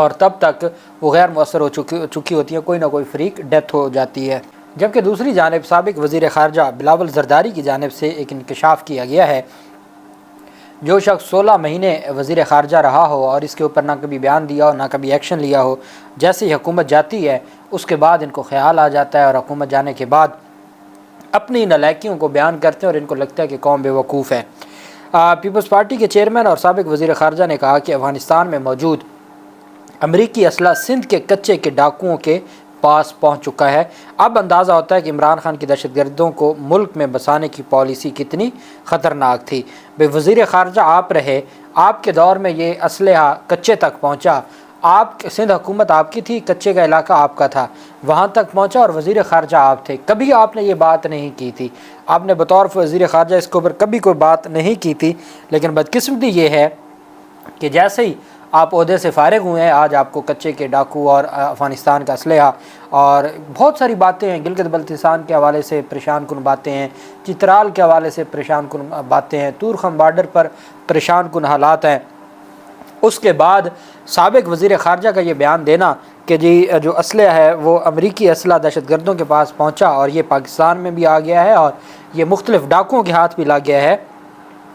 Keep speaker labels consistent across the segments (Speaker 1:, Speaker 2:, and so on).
Speaker 1: اور تب تک وہ غیر مؤثر ہو چکی ہوتی ہیں، کوئی نہ کوئی فریق ڈیتھ ہو جاتی ہے۔ جبکہ دوسری جانب سابق وزیر خارجہ بلاول زرداری کی جانب سے ایک انکشاف کیا گیا ہے۔ جو شخص 16 مہینے وزیر خارجہ رہا ہو اور اس کے اوپر نہ کبھی بیان دیا ہو نہ کبھی ایکشن لیا ہو، جیسے ہی حکومت جاتی ہے اس کے بعد ان کو خیال آ جاتا ہے اور حکومت جانے کے بعد اپنی نالائکیوں کو بیان کرتے ہیں اور ان کو لگتا ہے کہ قوم بے وقوف ہے۔ پیپلز پارٹی کے چیئرمین اور سابق وزیر خارجہ نے کہا کہ افغانستان میں موجود امریکی اسلحہ سندھ کے کچے کے ڈاکوؤں کے پاس پہنچ چکا ہے۔ اب اندازہ ہوتا ہے کہ عمران خان کی دہشت گردوں کو ملک میں بسانے کی پالیسی کتنی خطرناک تھی۔ بے وزیر خارجہ آپ رہے، آپ کے دور میں یہ اسلحہ کچے تک پہنچا، آپ سندھ حکومت آپ کی تھی، کچے کا علاقہ آپ کا تھا، وہاں تک پہنچا اور وزیر خارجہ آپ تھے، کبھی آپ نے یہ بات نہیں کی تھی، آپ نے بطور وزیر خارجہ اس کے اوپر کبھی کوئی بات نہیں کی تھی۔ لیکن بدقسمتی یہ ہے کہ جیسے ہی آپ عہدے سے فارغ ہوئے ہیں، آج آپ کو کچے کے ڈاکو اور افغانستان کا اسلحہ اور بہت ساری باتیں ہیں، گلگت بلتستان کے حوالے سے پریشان کن باتیں ہیں، چترال کے حوالے سے پریشان کن باتیں ہیں، تورخم بارڈر پر پریشان کن حالات ہیں۔ اس کے بعد سابق وزیر خارجہ کا یہ بیان دینا کہ جی جو اسلحہ ہے وہ امریکی اسلحہ دہشت گردوں کے پاس پہنچا اور یہ پاکستان میں بھی آ گیا ہے اور یہ مختلف ڈاکوؤں کے ہاتھ بھی لگ گیا ہے،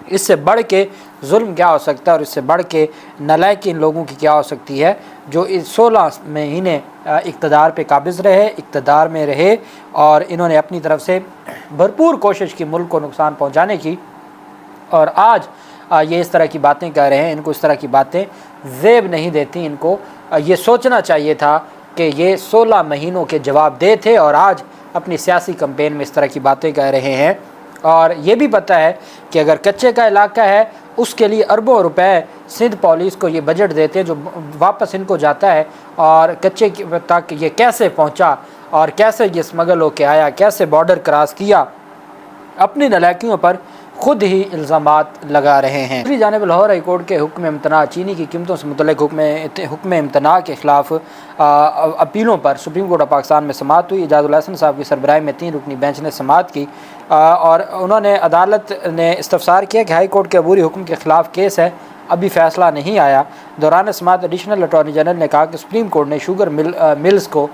Speaker 1: اس سے بڑھ کے ظلم کیا ہو سکتا ہے اور اس سے بڑھ کے نالائکی ان لوگوں کی کیا ہو سکتی ہے جو اس 16 مہینے اقتدار پہ قابض رہے، اقتدار میں رہے اور انہوں نے اپنی طرف سے بھرپور کوشش کی ملک کو نقصان پہنچانے کی، اور آج یہ اس طرح کی باتیں کہہ رہے ہیں۔ ان کو اس طرح کی باتیں زیب نہیں دیتی، ان کو یہ سوچنا چاہیے تھا کہ یہ 16 مہینوں کے جواب دہ تھے اور آج اپنی سیاسی کمپین میں اس طرح کی باتیں کہہ رہے ہیں۔ اور یہ بھی پتہ ہے کہ اگر کچے کا علاقہ ہے اس کے لیے اربوں روپے سندھ پولیس کو یہ بجٹ دیتے ہیں جو واپس ان کو جاتا ہے، اور کچے تک یہ کیسے پہنچا اور کیسے یہ اسمگل ہو کے آیا، کیسے بارڈر کراس کیا، اپنی نالائکیوں پر خود ہی الزامات لگا رہے ہیں۔ دوسری جانب لاہور ہائی کورٹ کے حکم امتناع، چینی کی قیمتوں سے متعلق حکم امتناع کے خلاف اپیلوں پر سپریم کورٹ آف پاکستان میں سماعت ہوئی۔ اعجاز الحسن صاحب کی سربراہی میں 3 رکنی بینچ نے سماعت کی اور انہوں نے عدالت نے استفسار کیا کہ ہائی کورٹ کے عبوری حکم کے خلاف کیس ہے، ابھی فیصلہ نہیں آیا۔ دوران سماعت ایڈیشنل اٹارنی جنرل نے کہا کہ سپریم کورٹ نے شوگر ملز کو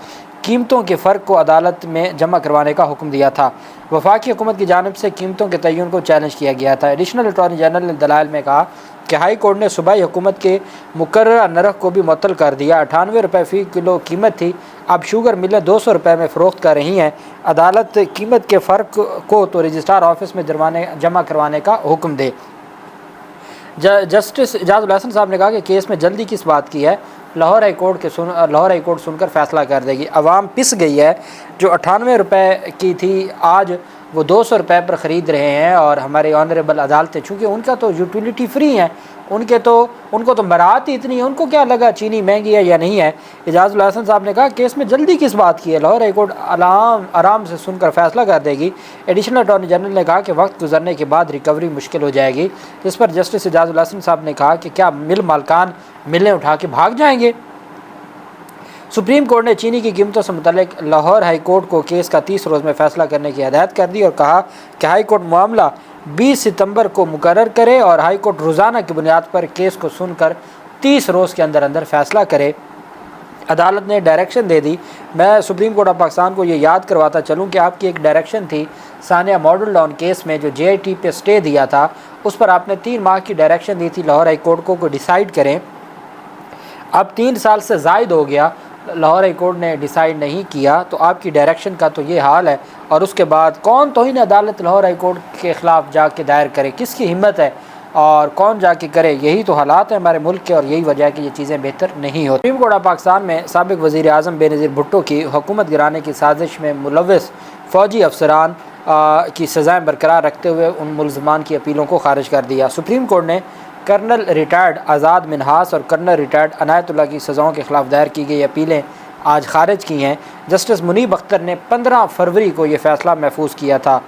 Speaker 1: قیمتوں کے فرق کو عدالت میں جمع کروانے کا حکم دیا تھا۔ وفاقی حکومت کی جانب سے قیمتوں کے تعین کو چیلنج کیا گیا تھا۔ ایڈیشنل اٹارنی جنرل نے دلائل میں کہا کہ ہائی کورٹ نے صوبائی حکومت کے مقررہ نرخ کو بھی معطل کر دیا۔ 98 روپے فی کلو قیمت تھی، اب شوگر ملیں 200 روپے میں فروخت کر رہی ہیں۔ عدالت قیمت کے فرق کو تو رجسٹرار آفس میں جمع کروانے کا حکم دے۔ جسٹس اعجاز الحسن صاحب نے کہا کہ کیس میں جلدی کس بات کی ہے، لاہور ہائی کورٹ سن کر فیصلہ کر دے گی۔ عوام پس گئی ہے، جو 98 روپے کی تھی آج وہ 200 روپے پر خرید رہے ہیں، اور ہمارے آنریبل عدالتیں چونکہ ان کا تو یوٹیلیٹی فری ہیں، ان کو تو برات ہی اتنی ہے، ان کو کیا لگا چینی مہنگی ہے یا نہیں ہے۔ اعجاز الحسن صاحب نے کہا کیس میں جلدی کس بات کی ہے، لاہور ہائی کورٹ آرام سے سن کر فیصلہ کر دے گی۔ ایڈیشنل اٹارنی جنرل نے کہا کہ وقت گزرنے کے بعد ریکوری مشکل ہو جائے گی، جس پر جسٹس اعجاز الحسن صاحب نے کہا کہ کیا مل مالکان ملیں اٹھا کے بھاگ جائیں گے۔ سپریم کورٹ نے چینی کی قیمتوں سے متعلق لاہور ہائی کورٹ کو کیس کا 30 روز میں فیصلہ کرنے کی ہدایت کر دی اور کہا کہ ہائی کورٹ معاملہ 20 ستمبر کو مقرر کرے اور ہائی کورٹ روزانہ کی بنیاد پر کیس کو سن کر 30 روز کے اندر فیصلہ کرے۔ عدالت نے ڈائریکشن دے دی۔ میں سپریم کورٹ آف پاکستان کو یہ یاد کرواتا چلوں کہ آپ کی ایک ڈائریکشن تھی ثانیہ ماڈل ٹاؤن کیس میں جو جے آئی ٹی پہ سٹے دیا تھا، اس پر آپ نے 3 ماہ کی ڈائریکشن دی تھی لاہور ہائی کورٹ کو ڈیسائیڈ کریں۔ اب 3 سال سے زائد ہو گیا، لاہور ہائی کورٹ نے ڈیسائیڈ نہیں کیا، تو آپ کی ڈائریکشن کا تو یہ حال ہے، اور اس کے بعد کون توہین عدالت لاہور ہائی کورٹ کے خلاف جا کے دائر کرے، کس کی ہمت ہے اور کون جا کے کرے؟ یہی تو حالات ہیں ہمارے ملک کے اور یہی وجہ ہے کہ یہ چیزیں بہتر نہیں ہوتی۔ سپریم کورٹ آف پاکستان میں سابق وزیر اعظم بے نظیر بھٹو کی حکومت گرانے کی سازش میں ملوث فوجی افسران کی سزائیں برقرار رکھتے ہوئے ان ملزمان کی اپیلوں کو خارج کر دیا۔ سپریم کورٹ نے کرنل ریٹائرڈ آزاد منہاس اور کرنل ریٹائرڈ عنایت اللہ کی سزاؤں کے خلاف دائر کی گئی اپیلیں آج خارج کی ہیں۔ جسٹس منیب اختر نے 15 فروری کو یہ فیصلہ محفوظ کیا تھا۔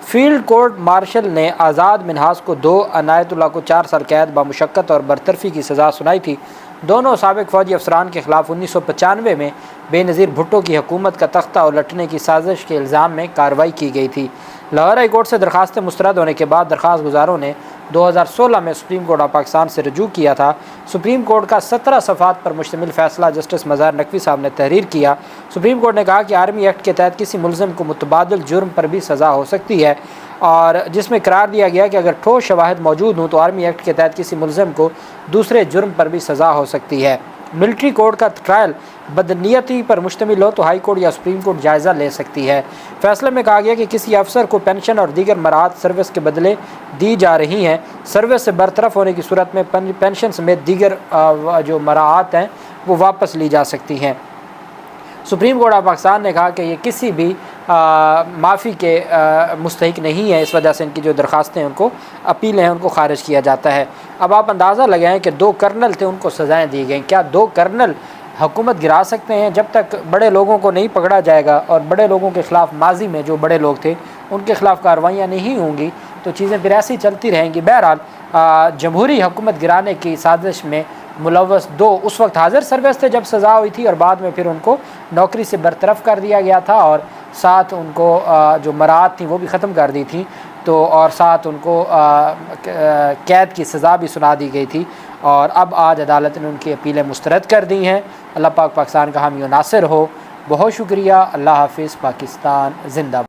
Speaker 1: فیلڈ کورٹ مارشل نے آزاد منہاس کو 2، عنایت اللہ کو 4 سال قید بمشقت اور برطرفی کی سزا سنائی تھی۔ دونوں سابق فوجی افسران کے خلاف 1995 میں بے نظیر بھٹو کی حکومت کا تختہ الٹنے کی سازش کے الزام میں کارروائی کی گئی تھی۔ لاہور ہائی کورٹ سے درخواستیں مسترد ہونے کے بعد درخواست گزاروں نے 2016 میں سپریم کورٹ آف پاکستان سے رجوع کیا تھا۔ سپریم کورٹ کا 17 صفحات پر مشتمل فیصلہ جسٹس مظہر نقوی صاحب نے تحریر کیا۔ سپریم کورٹ نے کہا کہ آرمی ایکٹ کے تحت کسی ملزم کو متبادل جرم پر بھی سزا ہو سکتی ہے، اور جس میں قرار دیا گیا کہ اگر ٹھوس شواہد موجود ہوں تو آرمی ایکٹ کے تحت کسی ملزم کو دوسرے جرم پر بھی سزا ہو سکتی ہے۔ ملٹری کورٹ کا ٹرائل بدنیتی پر مشتمل ہو تو ہائی کورٹ یا سپریم کورٹ جائزہ لے سکتی ہے۔ فیصلے میں کہا گیا کہ کسی افسر کو پینشن اور دیگر مراحت سروس کے بدلے دی جا رہی ہیں، سروس سے برطرف ہونے کی صورت میں پینشن سمیت دیگر جو مراحت ہیں وہ واپس لی جا سکتی ہیں۔ سپریم کورٹ آف پاکستان نے کہا کہ یہ کسی بھی معافی کے مستحق نہیں ہے، اس وجہ سے ان کی جو درخواستیں ہیں ان کو اپیلیں ہیں ان کو خارج کیا جاتا ہے۔ اب آپ اندازہ لگائیں کہ 2 کرنل تھے، ان کو سزائیں دی گئیں۔ کیا 2 کرنل حکومت گرا سکتے ہیں؟ جب تک بڑے لوگوں کو نہیں پکڑا جائے گا اور بڑے لوگوں کے خلاف ماضی میں جو بڑے لوگ تھے ان کے خلاف کارروائیاں نہیں ہوں گی تو چیزیں پھر ایسی چلتی رہیں گی۔ بہرحال جمہوری حکومت گرانے کی سازش میں ملوث 2 اس وقت حاضر سروس تھے جب سزا ہوئی تھی، اور بعد میں پھر ان کو نوکری سے برطرف کر دیا گیا تھا، اور ساتھ ان کو جو مراعات تھیں وہ بھی ختم کر دی تھیں، تو اور ساتھ ان کو قید کی سزا بھی سنا دی گئی تھی، اور اب آج عدالت نے ان کی اپیلیں مسترد کر دی ہیں۔ اللہ پاک پاکستان کا حامی و ناصر ہو۔ بہت شکریہ۔ اللہ حافظ۔ پاکستان زندہ باد۔